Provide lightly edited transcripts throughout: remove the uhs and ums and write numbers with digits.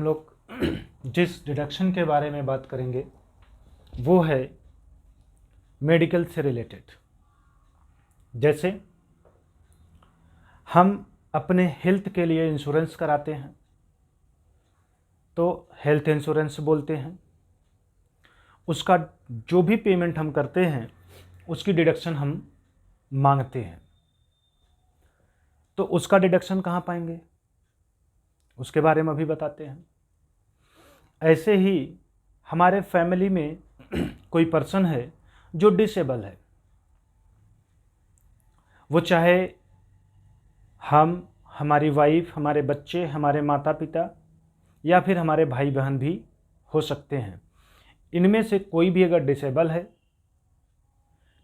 लोग जिस डिडक्शन के बारे में बात करेंगे वो है मेडिकल से रिलेटेड। जैसे हम अपने हेल्थ के लिए इंश्योरेंस कराते हैं तो हेल्थ इंश्योरेंस बोलते हैं। उसका जो भी पेमेंट हम करते हैं उसकी डिडक्शन हम मांगते हैं, तो उसका डिडक्शन कहाँ पाएंगे उसके बारे में अभी बताते हैं। ऐसे ही हमारे फैमिली में कोई पर्सन है जो डिसेबल है, वो चाहे हम, हमारी वाइफ, हमारे बच्चे, हमारे माता पिता या फिर हमारे भाई बहन भी हो सकते हैं। इनमें से कोई भी अगर डिसेबल है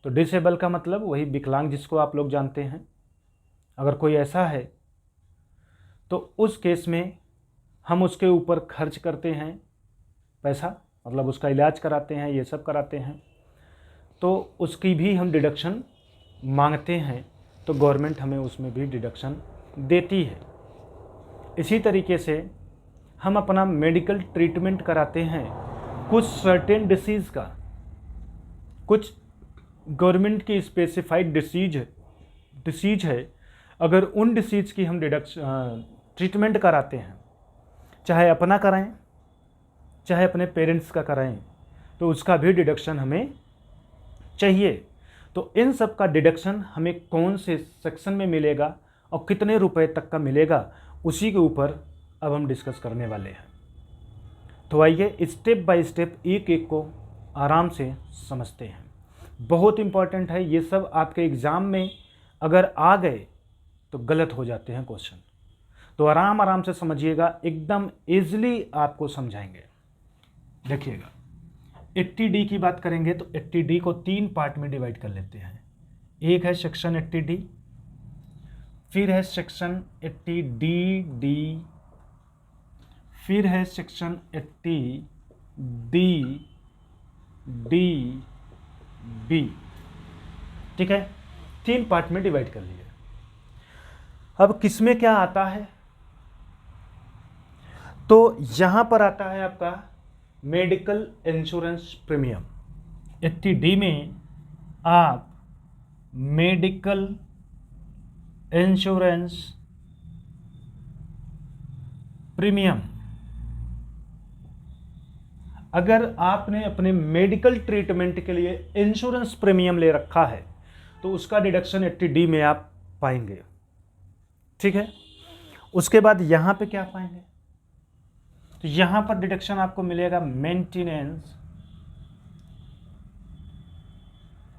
तो डिसेबल का मतलब वही विकलांग जिसको आप लोग जानते हैं। अगर कोई ऐसा है तो उस केस में हम उसके ऊपर खर्च करते हैं पैसा, मतलब उसका इलाज कराते हैं, ये सब कराते हैं, तो उसकी भी हम डिडक्शन मांगते हैं तो गवर्नमेंट हमें उसमें भी डिडक्शन देती है। इसी तरीके से हम अपना मेडिकल ट्रीटमेंट कराते हैं कुछ सर्टेन डिसीज़ का, कुछ गवर्नमेंट की स्पेसिफाइड डिसीज है, अगर उन डिसीज़ की हम ट्रीटमेंट कराते हैं, चाहे अपना कराएं चाहे अपने पेरेंट्स का कराएं, तो उसका भी डिडक्शन हमें चाहिए। तो इन सब का डिडक्शन हमें कौन से सेक्शन में मिलेगा और कितने रुपए तक का मिलेगा, उसी के ऊपर अब हम डिस्कस करने वाले हैं। तो आइए स्टेप बाय स्टेप एक एक को आराम से समझते हैं। बहुत इंपॉर्टेंट है ये सब, आपके एग्ज़ाम में अगर आ गए तो गलत हो जाते हैं क्वेश्चन, तो आराम आराम से समझिएगा, एकदम ईजिली आपको समझाएंगे। देखिएगा 80D की बात करेंगे तो 80D को 3 पार्ट में डिवाइड कर लेते हैं। एक है सेक्शन 80D, फिर है सेक्शन 80DD, फिर है सेक्शन 80DB। ठीक है, 3 पार्ट में डिवाइड कर लिए। अब किसमें क्या आता है, तो यहां पर आता है आपका मेडिकल इंश्योरेंस प्रीमियम। 80D में आप मेडिकल इंश्योरेंस प्रीमियम, अगर आपने अपने मेडिकल ट्रीटमेंट के लिए इंश्योरेंस प्रीमियम ले रखा है तो उसका डिडक्शन 80D में आप पाएंगे। ठीक है, उसके बाद यहां पे क्या पाएंगे, तो यहां पर डिडक्शन आपको मिलेगा maintenance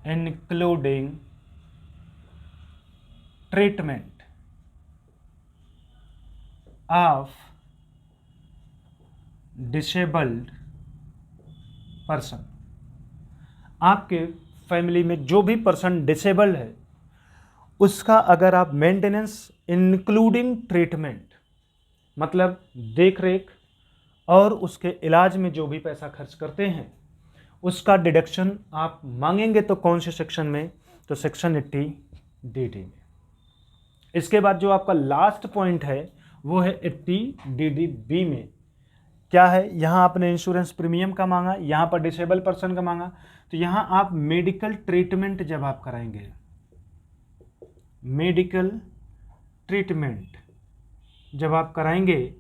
including treatment of disabled person. आपके फैमिली में जो भी पर्सन डिसेबल्ड है उसका अगर आप मेंटेनेंस इंक्लूडिंग ट्रीटमेंट, मतलब देख रेख और उसके इलाज में जो भी पैसा खर्च करते हैं उसका डिडक्शन आप मांगेंगे तो कौन से सेक्शन में, तो सेक्शन 80DD में। इसके बाद जो आपका लास्ट पॉइंट है वो है 80DDB में। क्या है, यहाँ आपने इंश्योरेंस प्रीमियम का मांगा, यहाँ पर डिसेबल पर्सन का मांगा, तो यहाँ आप मेडिकल ट्रीटमेंट जब आप कराएंगे, मेडिकल ट्रीटमेंट जब आप कराएंगे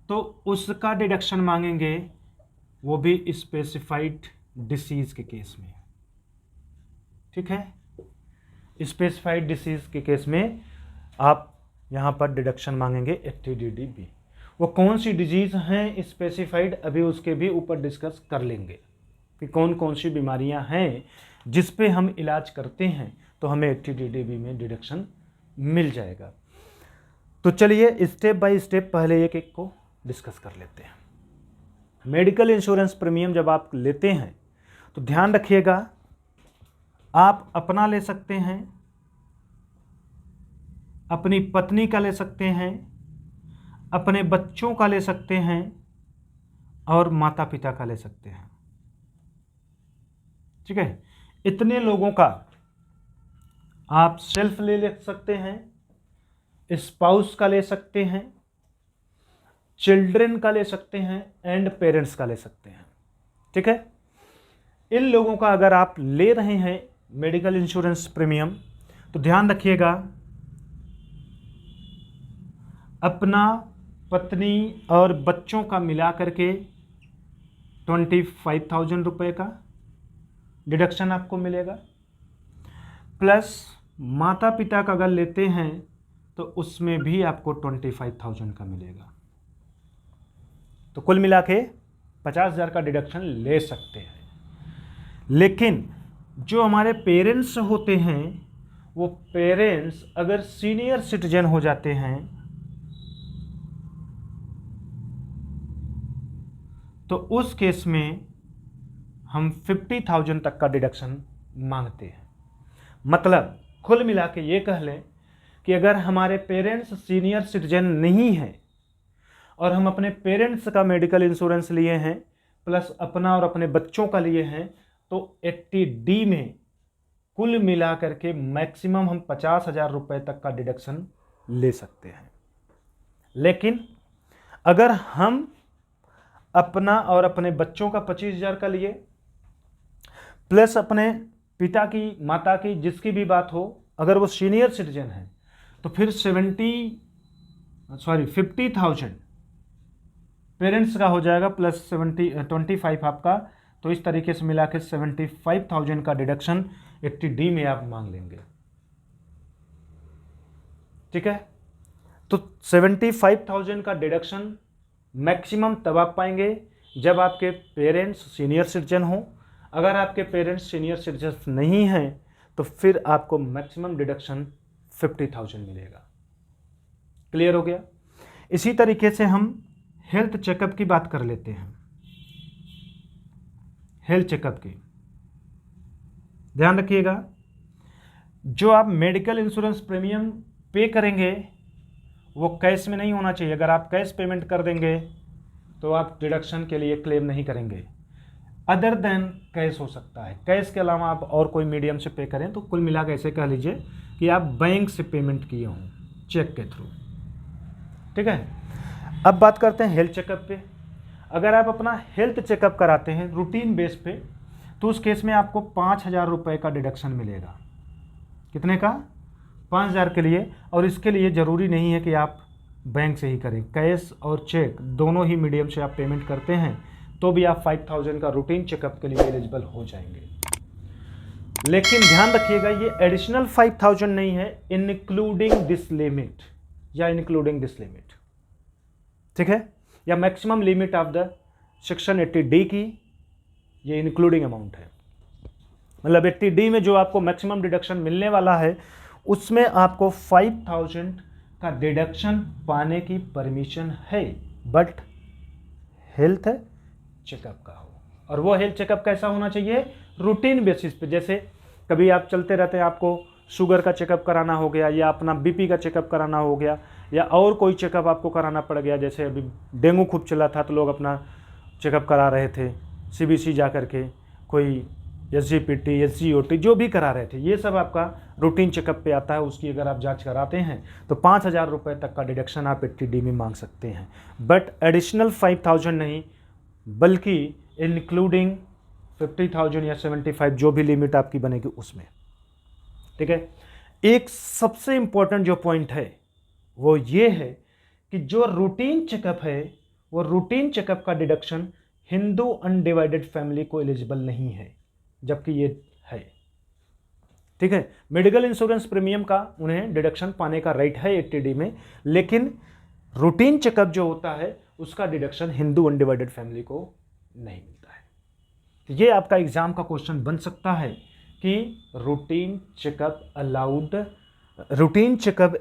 तो उसका डिडक्शन मांगेंगे, वो भी स्पेसिफाइड डिसीज के केस में। ठीक है, स्पेसिफाइड डिसीज के केस में आप यहाँ पर डिडक्शन मांगेंगे 80DDB। वो कौन सी डिजीज हैं स्पेसिफाइड, अभी उसके भी ऊपर डिस्कस कर लेंगे कि कौन कौन सी बीमारियां हैं जिस पे हम इलाज करते हैं तो हमें 80DDB में डिडक्शन मिल जाएगा। तो चलिए स्टेप बाय स्टेप पहले एक एक को डिस्कस कर लेते हैं। मेडिकल इंश्योरेंस प्रीमियम जब आप लेते हैं तो ध्यान रखिएगा, आप अपना ले सकते हैं, अपनी पत्नी का ले सकते हैं, अपने बच्चों का ले सकते हैं और माता पिता का ले सकते हैं। ठीक है, इतने लोगों का आप सेल्फ ले सकते हैं, स्पाउस का ले सकते हैं, चिल्ड्रन का ले सकते हैं एंड पेरेंट्स का ले सकते हैं। ठीक है, इन लोगों का अगर आप ले रहे हैं मेडिकल इंश्योरेंस प्रीमियम तो ध्यान रखिएगा, अपना, पत्नी और बच्चों का मिला करके 25,000 रुपये का डिडक्शन आपको मिलेगा, प्लस माता पिता का अगर लेते हैं तो उसमें भी आपको 25,000 का मिलेगा। तो कुल मिला के 50,000 का डिडक्शन ले सकते हैं। लेकिन जो हमारे पेरेंट्स होते हैं, वो पेरेंट्स अगर सीनियर सिटीजन हो जाते हैं तो उस केस में हम 50,000 तक का डिडक्शन मांगते हैं। मतलब कुल मिला के ये कह लें कि अगर हमारे पेरेंट्स सीनियर सिटीजन नहीं हैं और हम अपने पेरेंट्स का मेडिकल इंश्योरेंस लिए हैं प्लस अपना और अपने बच्चों का लिए हैं तो 80D में कुल मिला करके मैक्सिमम हम 50,000 रुपये तक का डिडक्शन ले सकते हैं। लेकिन अगर हम अपना और अपने बच्चों का 25,000 का लिए प्लस अपने पिता की, माता की, जिसकी भी बात हो, अगर वो सीनियर सिटीजन है तो फिर 50,000 पेरेंट्स का हो जाएगा प्लस 25 आपका, तो इस तरीके से मिला के 75,000 का डिडक्शन 80D में आप मांग लेंगे। ठीक है, तो 75,000 का डिडक्शन मैक्सिमम तब आप पाएंगे जब आपके पेरेंट्स सीनियर सिटीजन हो। अगर आपके पेरेंट्स सीनियर सिटीजन नहीं हैं तो फिर आपको मैक्सिमम डिडक्शन 50,000 मिलेगा। क्लियर हो गया। इसी तरीके से हम हेल्थ चेकअप की बात कर लेते हैं। हेल्थ चेकअप की ध्यान रखिएगा, जो आप मेडिकल इंश्योरेंस प्रीमियम पे करेंगे वो कैश में नहीं होना चाहिए। अगर आप कैश पेमेंट कर देंगे तो आप डिडक्शन के लिए क्लेम नहीं करेंगे। अदर देन कैश हो सकता है, कैश के अलावा आप और कोई मीडियम से पे करें तो कुल मिला के ऐसे कह लीजिए कि आप बैंक से पेमेंट किए हों चेक के थ्रू। ठीक है, अब बात करते हैं हेल्थ चेकअप पे। अगर आप अपना हेल्थ चेकअप कराते हैं रूटीन बेस पे तो उस केस में आपको 5,000 रुपये का डिडक्शन मिलेगा। कितने का? 5,000 के लिए। और इसके लिए ज़रूरी नहीं है कि आप बैंक से ही करें, कैश और चेक दोनों ही मीडियम से आप पेमेंट करते हैं तो भी आप 5,000 का रूटीन चेकअप के लिए एलिजिबल हो जाएंगे। लेकिन ध्यान रखिएगा, ये एडिशनल 5,000 नहीं है, इंक्लूडिंग दिस लिमिट या इंक्लूडिंग दिस लिमिट। ठीक है, या maximum limit of the section 80D की ये इंक्लूडिंग अमाउंट है। मतलब 80D में जो आपको मैक्सिमम डिडक्शन मिलने वाला है उसमें आपको 5,000 का डिडक्शन पाने की परमिशन है, बट हेल्थ चेकअप का हो। और वो हेल्थ चेकअप कैसा होना चाहिए? रूटीन बेसिस पे। जैसे कभी आप चलते रहते हैं, आपको शुगर का चेकअप कराना हो गया या अपना BP का चेकअप कराना हो गया या और कोई चेकअप आपको कराना पड़ गया। जैसे अभी डेंगू खूब चला था तो लोग अपना चेकअप करा रहे थे CBC जा करके, कोई SGPT, SGOT जो भी करा रहे थे, ये सब आपका रूटीन चेकअप पे आता है। उसकी अगर आप जांच कराते हैं तो 5,000 रुपये तक का डिडक्शन आप 80D में मांग सकते हैं, बट एडिशनल 5,000 नहीं, बल्कि इंक्लूडिंग 50,000 या 75 जो भी लिमिट आपकी बनेगी उसमें। ठीक है, एक सबसे इंपॉर्टेंट जो पॉइंट है वो ये है कि जो रूटीन चेकअप है वो रूटीन चेकअप का डिडक्शन हिंदू अनडिवाइडेड फैमिली को एलिजिबल नहीं है, जबकि ये है। ठीक है, मेडिकल इंश्योरेंस प्रीमियम का उन्हें डिडक्शन पाने का राइट है 80D में, लेकिन रूटीन चेकअप जो होता है उसका डिडक्शन हिंदू अनडिवाइडेड फैमिली को नहीं मिलता है। तो ये आपका एग्जाम का क्वेश्चन बन सकता है कि routine checkup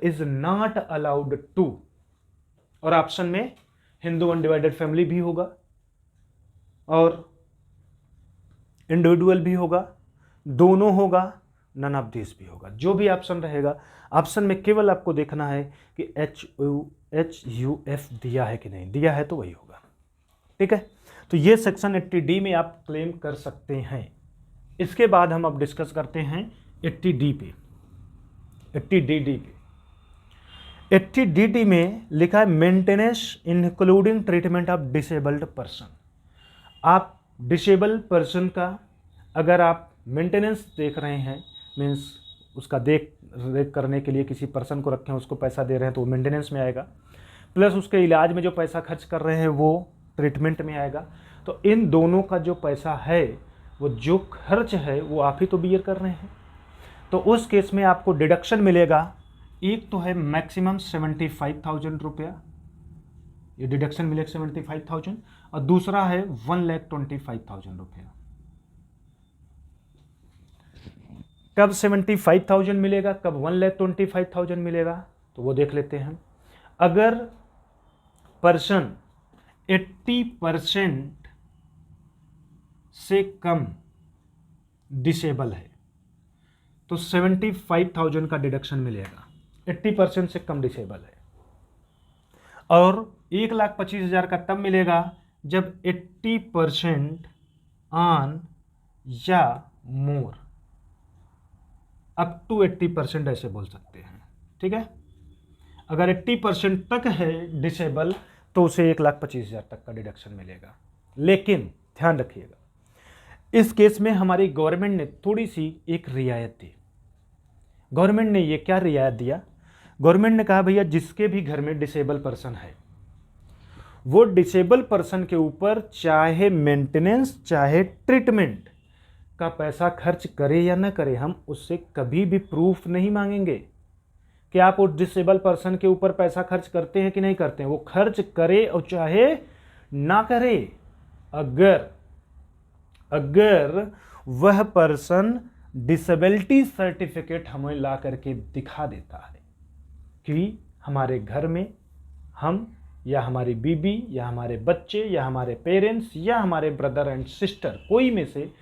is not allowed to, और ऑप्शन में हिंदू अनडिवाइडेड फैमिली भी होगा और इंडिविजुअल भी होगा, दोनों होगा, नन ऑफ दिस भी होगा। जो भी ऑप्शन रहेगा, ऑप्शन में केवल आपको देखना है कि HUF दिया है कि नहीं, दिया है तो वही होगा। ठीक है, तो ये सेक्शन 80D में आप क्लेम कर सकते हैं। इसके बाद हम अब डिस्कस करते हैं 80D पे, 80DD पे। 80DD में लिखा है maintenance including treatment of disabled person. आप डिसेबल पर्सन का अगर आप मेंटेनेंस देख रहे हैं, मीन्स उसका देख रेख करने के लिए किसी पर्सन को रखें, उसको पैसा दे रहे हैं, तो वो मेंटेनेंस में आएगा। प्लस उसके इलाज में जो पैसा खर्च कर रहे हैं वो ट्रीटमेंट में आएगा। तो इन दोनों का जो पैसा है, वो जो खर्च है वो आप ही तो बियर कर रहे हैं। तो उस केस में आपको डिडक्शन मिलेगा। एक तो है मैक्सिमम 75,000 रुपया, ये डिडक्शन मिलेगा 75,000, और दूसरा है 1,25,000 रुपया। कब 75,000 मिलेगा, कब 1,25,000 मिलेगा, तो वो देख लेते हैं। अगर पर्सन 80% से कम डिसेबल है तो 75,000 का डिडक्शन मिलेगा। 80% से कम डिसेबल है। और 1,25,000 का तब मिलेगा जब 80% ऑन या मोर, अप टू 80% ऐसे बोल सकते हैं। ठीक है, अगर 80% तक है डिसेबल तो उसे 1,25,000 तक का डिडक्शन मिलेगा। लेकिन ध्यान रखिएगा, इस केस में हमारी गवर्नमेंट ने थोड़ी सी एक रियायत दी। गवर्नमेंट ने ये क्या रियायत दिया, गवर्नमेंट ने कहा भैया जिसके भी घर में डिसेबल पर्सन है, वो डिसेबल पर्सन के ऊपर चाहे मेंटेनेंस चाहे ट्रीटमेंट का पैसा खर्च करे या ना करे, हम उससे कभी भी प्रूफ नहीं मांगेंगे कि आप उस डिसेबल पर्सन के ऊपर पैसा खर्च करते हैं कि नहीं करते हैं। वो खर्च करे और चाहे ना करे, अगर वह पर्सन डिसेबिलिटी सर्टिफिकेट हमें ला करके दिखा देता है कि हमारे घर में हम या हमारी बीबी या हमारे बच्चे या हमारे पेरेंट्स या हमारे ब्रदर एंड सिस्टर कोई में से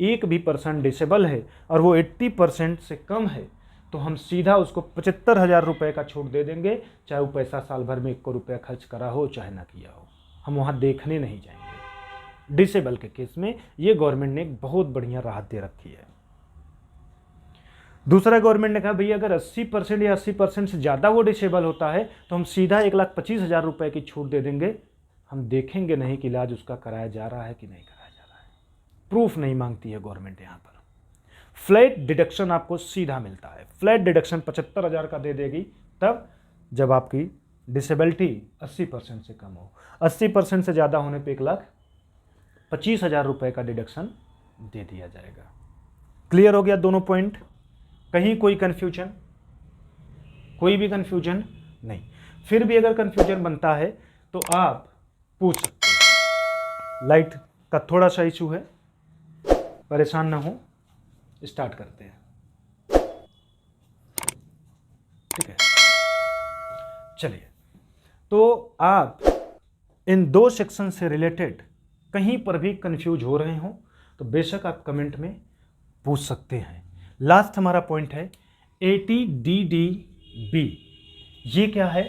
एक भी पर्सन डिसेबल है और वो 80% से कम है, तो हम सीधा उसको 75,000 रुपये का छूट दे देंगे, चाहे वो पैसा साल भर में 1 रुपया खर्च करा हो चाहे ना किया हो। हम वहाँ देखने नहीं जाएंगे। डिसेबल के केस में ये गवर्नमेंट ने एक बहुत बढ़िया राहत दे रखी है। दूसरा, गवर्नमेंट ने कहा भैया अगर 80% या 80% से ज़्यादा वो डिसेबल होता है तो हम सीधा 1,25,000 रुपये की छूट दे देंगे। हम देखेंगे नहीं कि इलाज उसका कराया जा रहा है कि नहीं कराया जा रहा है। प्रूफ नहीं मांगती है गवर्नमेंट यहाँ पर। फ्लैट डिडक्शन आपको सीधा मिलता है। फ्लैट डिडक्शन 75,000 का दे देगी तब जब आपकी डिसेबिलिटी 80% से कम हो। 80% से ज़्यादा होने पर 1,25,000 रुपये का डिडक्शन दे दिया जाएगा। क्लियर हो गया दोनों पॉइंट? कहीं कोई कन्फ्यूजन? कोई भी कन्फ्यूजन नहीं। फिर भी अगर कन्फ्यूजन बनता है तो आप पूछ सकते हैं। लाइट का थोड़ा सा इशू है, परेशान ना हो, स्टार्ट करते हैं। ठीक है, चलिए। तो आप इन 2 सेक्शन से रिलेटेड कहीं पर भी कंफ्यूज हो रहे हो तो बेशक आप कमेंट में पूछ सकते हैं। लास्ट हमारा पॉइंट है 80DDB, ये क्या है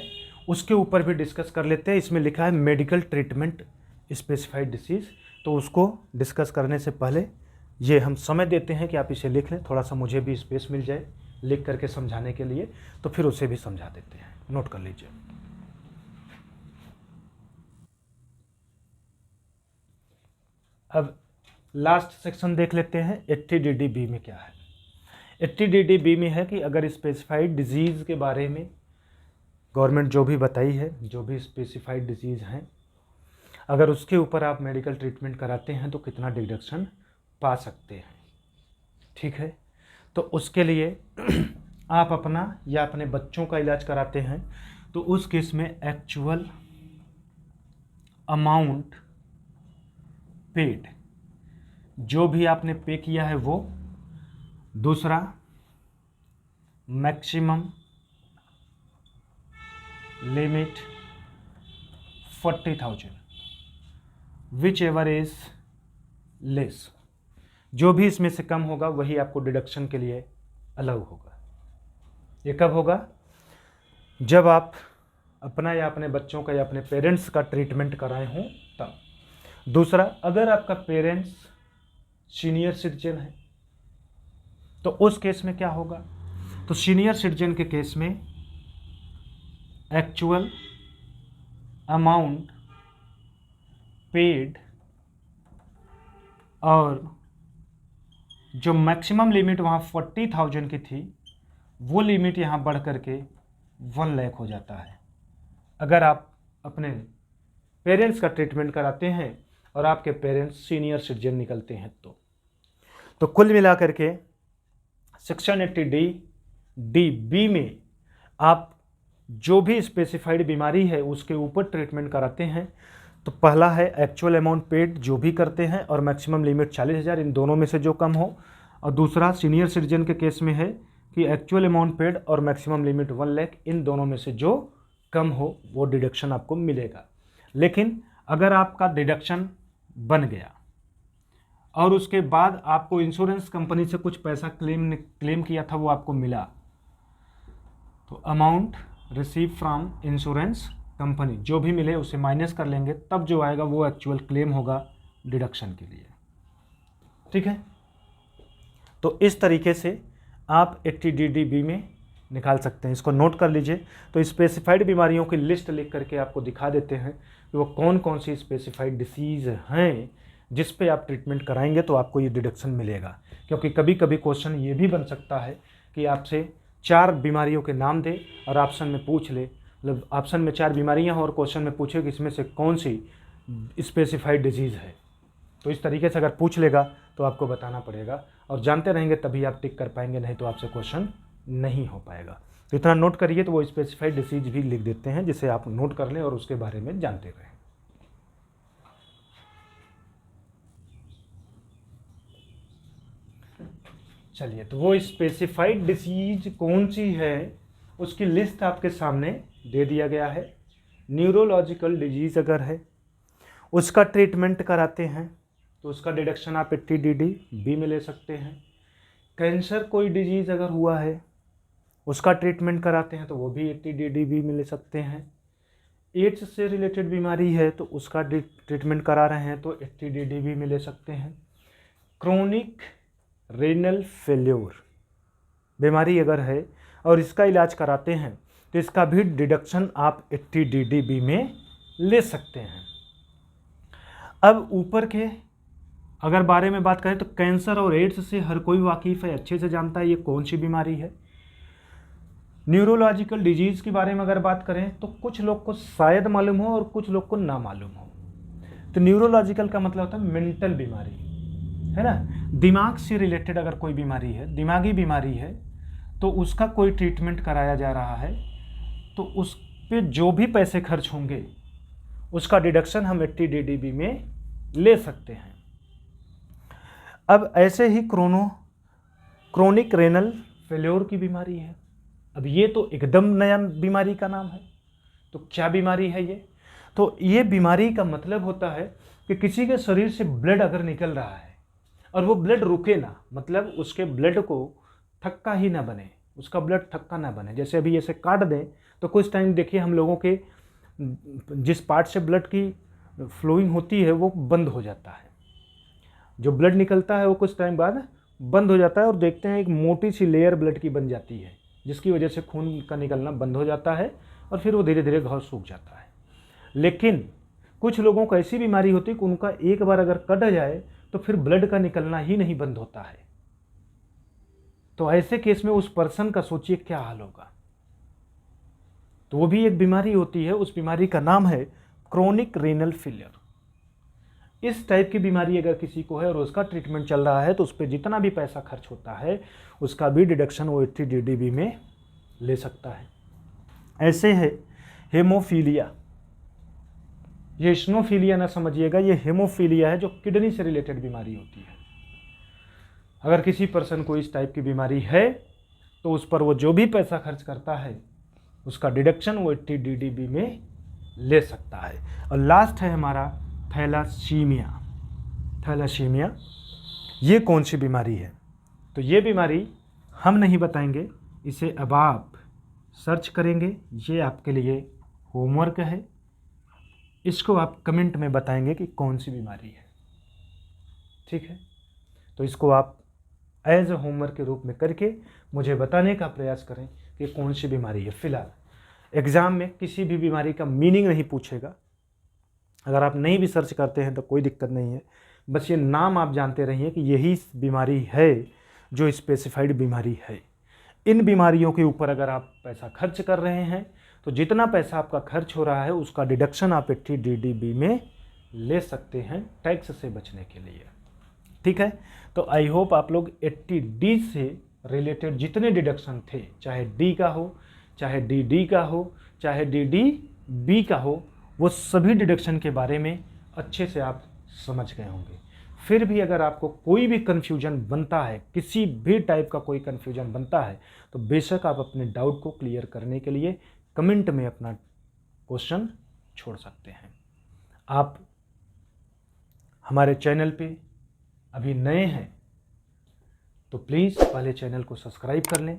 उसके ऊपर भी डिस्कस कर लेते हैं। इसमें लिखा है मेडिकल ट्रीटमेंट स्पेसिफाइड डिसीज़, तो उसको डिस्कस करने से पहले ये हम समय देते हैं कि आप इसे लिख लें, थोड़ा सा मुझे भी स्पेस मिल जाए लिख करके समझाने के लिए, तो फिर उसे भी समझा देते हैं। नोट कर लीजिए। अब लास्ट सेक्शन देख लेते हैं 80DDB में क्या है। 80DDB में है कि अगर स्पेसिफाइड डिजीज़ के बारे में गवर्नमेंट जो भी बताई है, जो भी स्पेसिफाइड डिजीज़ हैं, अगर उसके ऊपर आप मेडिकल ट्रीटमेंट कराते हैं तो कितना डिडक्शन पा सकते हैं। ठीक है, तो उसके लिए आप अपना या अपने बच्चों का इलाज कराते हैं तो उस केस में एक्चुअल अमाउंट पेड जो भी आपने पे किया है वो, दूसरा maximum limit 40,000 which ever is less, जो भी इसमें से कम होगा वही आपको डिडक्शन के लिए अलाउ होगा। ये कब होगा? जब आप अपना या अपने बच्चों का या अपने पेरेंट्स का ट्रीटमेंट कराए हों तब। दूसरा, अगर आपका पेरेंट्स सीनियर सिटीजन है तो उस केस में क्या होगा? तो सीनियर सिटीजन के केस में एक्चुअल अमाउंट पेड और जो मैक्सिमम लिमिट वहाँ 40,000 की थी वो लिमिट यहाँ बढ़ करके 1 लाख हो जाता है अगर आप अपने पेरेंट्स का ट्रीटमेंट कराते हैं और आपके पेरेंट्स सीनियर सिटीजन निकलते हैं तो कुल मिला करके सेक्शन 80D में आप जो भी स्पेसिफाइड बीमारी है उसके ऊपर ट्रीटमेंट कराते हैं तो पहला है एक्चुअल अमाउंट पेड जो भी करते हैं और मैक्सिमम लिमिट 40,000 इन दोनों में से जो कम हो, और दूसरा सीनियर सिटीजन के केस में है कि एक्चुअल अमाउंट पेड और मैक्सिमम लिमिट 1 लाख इन दोनों में से जो कम हो वो डिडक्शन आपको मिलेगा। लेकिन अगर आपका डिडक्शन बन गया और उसके बाद आपको इंश्योरेंस कंपनी से कुछ पैसा क्लेम किया था वो आपको मिला तो amount receive from insurance company जो भी मिले उसे माइनस कर लेंगे, तब जो आएगा वो एक्चुअल क्लेम होगा डिडक्शन के लिए। ठीक है, तो इस तरीके से आप 80DDB में निकाल सकते हैं। इसको नोट कर लीजिए। तो स्पेसिफाइड बीमारियों की लिस्ट लिख करके आपको दिखा देते हैं कि वो कौन कौन सी स्पेसिफाइड डिसीज़ हैं जिस पे आप ट्रीटमेंट कराएंगे तो आपको ये डिडक्शन मिलेगा। क्योंकि कभी कभी क्वेश्चन ये भी बन सकता है कि आपसे 4 बीमारियों के नाम दे और ऑप्शन में पूछ ले, मतलब ऑप्शन में 4 बीमारियां हो और क्वेश्चन में पूछे कि इसमें से कौन सी स्पेसिफाइड डिजीज़ है। तो इस तरीके से अगर पूछ लेगा तो आपको बताना पड़ेगा और जानते रहेंगे तभी आप टिक कर पाएंगे, नहीं तो आपसे क्वेश्चन नहीं हो पाएगा। तो इतना नोट करिए। तो वो स्पेसिफाइड डिसीज भी लिख देते हैं जिसे आप नोट कर लें और उसके बारे में जानते रहें। चलिए, तो वो स्पेसिफाइड डिसीज कौन सी है उसकी लिस्ट आपके सामने दे दिया गया है। न्यूरोलॉजिकल डिजीज़ अगर है उसका ट्रीटमेंट कराते हैं तो उसका डिडक्शन आप 80DDB में ले सकते हैं। कैंसर कोई डिजीज़ अगर हुआ है उसका ट्रीटमेंट कराते हैं तो वो भी 80DDB में ले सकते हैं। एड्स से रिलेटेड बीमारी है तो उसका ट्रीटमेंट करा रहे हैं तो 80DDB में ले सकते हैं। क्रोनिक रेनल फेल्योर बीमारी अगर है और इसका इलाज कराते हैं तो इसका भी डिडक्शन आप 80DDB में ले सकते हैं। अब ऊपर के अगर बारे में बात करें तो कैंसर और एड्स से हर कोई वाकिफ़ है, अच्छे से जानता है ये कौन सी बीमारी है। न्यूरोलॉजिकल डिजीज़ के बारे में अगर बात करें तो कुछ लोग को शायद मालूम हो और कुछ लोग को ना मालूम हो। तो न्यूरोलॉजिकल का मतलब होता है मेंटल बीमारी, है ना। दिमाग से रिलेटेड अगर कोई बीमारी है, दिमागी बीमारी है, तो उसका कोई ट्रीटमेंट कराया जा रहा है तो उस पर जो भी पैसे खर्च होंगे उसका डिडक्शन हम 80DDB में ले सकते हैं। अब ऐसे ही क्रोनिक रेनल फेल्योर की बीमारी है। अब ये तो एकदम नया बीमारी का नाम है। तो क्या बीमारी है ये? तो ये बीमारी का मतलब होता है कि किसी के शरीर से ब्लड अगर निकल रहा है और वो ब्लड रुके ना, मतलब उसके ब्लड को थक्का ही ना बने, उसका ब्लड थक्का ना बने। जैसे अभी ऐसे काट दें तो कुछ टाइम देखिए हम लोगों के जिस पार्ट से ब्लड की फ्लोइंग होती है वो बंद हो जाता है, जो ब्लड निकलता है वो कुछ टाइम बाद बंद हो जाता है और देखते हैं एक मोटी सी लेयर ब्लड की बन जाती है जिसकी वजह से खून का निकलना बंद हो जाता है और फिर वो धीरे धीरे घाव सूख जाता है। लेकिन कुछ लोगों को ऐसी बीमारी होती है कि उनका एक बार अगर कट जाए तो फिर ब्लड का निकलना ही नहीं बंद होता है। तो ऐसे केस में उस पर्सन का सोचिए क्या हाल होगा। तो वो भी एक बीमारी होती है, उस बीमारी का नाम है क्रोनिक रेनल फेलियर। इस टाइप की बीमारी अगर किसी को है और उसका ट्रीटमेंट चल रहा है तो उस पर जितना भी पैसा खर्च होता है उसका भी डिडक्शन वो 80DDB में ले सकता है। ऐसे है हेमोफीलिया। ये स्नोफीलिया ना समझिएगा, ये हेमोफीलिया है जो किडनी से रिलेटेड बीमारी होती है। अगर किसी पर्सन को इस टाइप की बीमारी है तो उस पर वो जो भी पैसा खर्च करता है उसका डिडक्शन वो 80DDB में ले सकता है। और लास्ट है हमारा थैलासीमिया। थैलासीमिया ये कौन सी बीमारी है? तो ये बीमारी हम नहीं बताएंगे, इसे अब आप सर्च करेंगे। ये आपके लिए होमवर्क है, इसको आप कमेंट में बताएंगे कि कौन सी बीमारी है। ठीक है, तो इसको आप एज ए होमवर्क के रूप में करके मुझे बताने का प्रयास करें कि कौन सी बीमारी है। फिलहाल एग्ज़ाम में किसी भी बीमारी का मीनिंग नहीं पूछेगा। अगर आप नहीं भी सर्च करते हैं तो कोई दिक्कत नहीं है, बस ये नाम आप जानते रहिए कि यही बीमारी है जो स्पेसिफाइड बीमारी है। इन बीमारियों के ऊपर अगर आप पैसा खर्च कर रहे हैं तो जितना पैसा आपका खर्च हो रहा है उसका डिडक्शन आप 80DDB में ले सकते हैं टैक्स से बचने के लिए। ठीक है, तो आई होप आप लोग 80D से रिलेटेड जितने डिडक्शन थे, चाहे D का हो, चाहे DD का हो, चाहे DDB का हो, वो सभी डिडक्शन के बारे में अच्छे से आप समझ गए होंगे। फिर भी अगर आपको कोई भी कन्फ्यूजन बनता है, किसी भी टाइप का कोई कन्फ्यूजन बनता है, तो बेशक आप अपने डाउट को क्लियर करने के लिए कमेंट में अपना क्वेश्चन छोड़ सकते हैं। आप हमारे चैनल पे अभी नए हैं तो प्लीज़ पहले चैनल को सब्सक्राइब कर लें।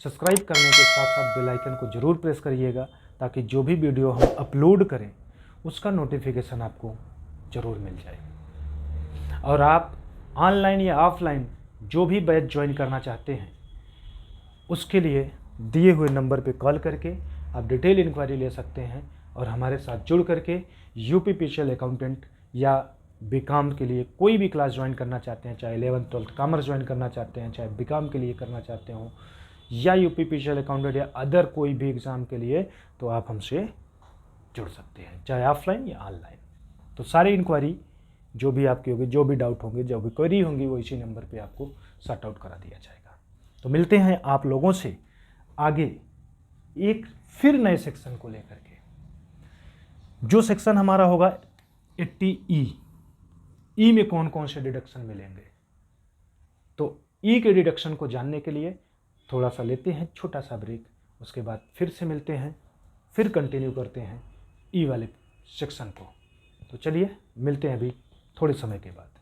सब्सक्राइब करने के साथ साथ बेल आइकन को ज़रूर प्रेस करिएगा ताकि जो भी वीडियो हम अपलोड करें उसका नोटिफिकेशन आपको ज़रूर मिल जाए। और आप ऑनलाइन या ऑफलाइन जो भी बैच ज्वाइन करना चाहते हैं उसके लिए दिए हुए नंबर पे कॉल करके आप डिटेल इंक्वायरी ले सकते हैं और हमारे साथ जुड़ करके यूपीपीसीएल अकाउंटेंट या बीकॉम के लिए कोई भी क्लास ज्वाइन करना चाहते हैं, चाहे 11th 12th कॉमर्स ज्वाइन करना चाहते हैं, चाहे बीकॉम के लिए करना चाहते हो, या यूपीपीसीएल अकाउंटेंट या अदर कोई भी एग्ज़ाम के लिए, तो आप हमसे जुड़ सकते हैं, चाहे ऑफलाइन या ऑनलाइन। तो सारी इंक्वायरी जो भी आपकी होगी, जो भी डाउट होंगे, जो भी क्वेरी होंगी, वो इसी नंबर पे आपको सॉर्ट आउट करा दिया जाएगा। तो मिलते हैं आप लोगों से आगे एक फिर नए सेक्शन को लेकर के। जो सेक्शन हमारा होगा 80E। ई में कौन कौन से डिडक्शन मिलेंगे, तो ई के डिडक्शन को जानने के लिए थोड़ा सा लेते हैं छोटा सा ब्रेक, उसके बाद फिर से मिलते हैं, फिर कंटिन्यू करते हैं ई वाले सेक्शन को। तो चलिए मिलते हैं अभी थोड़े समय के बाद।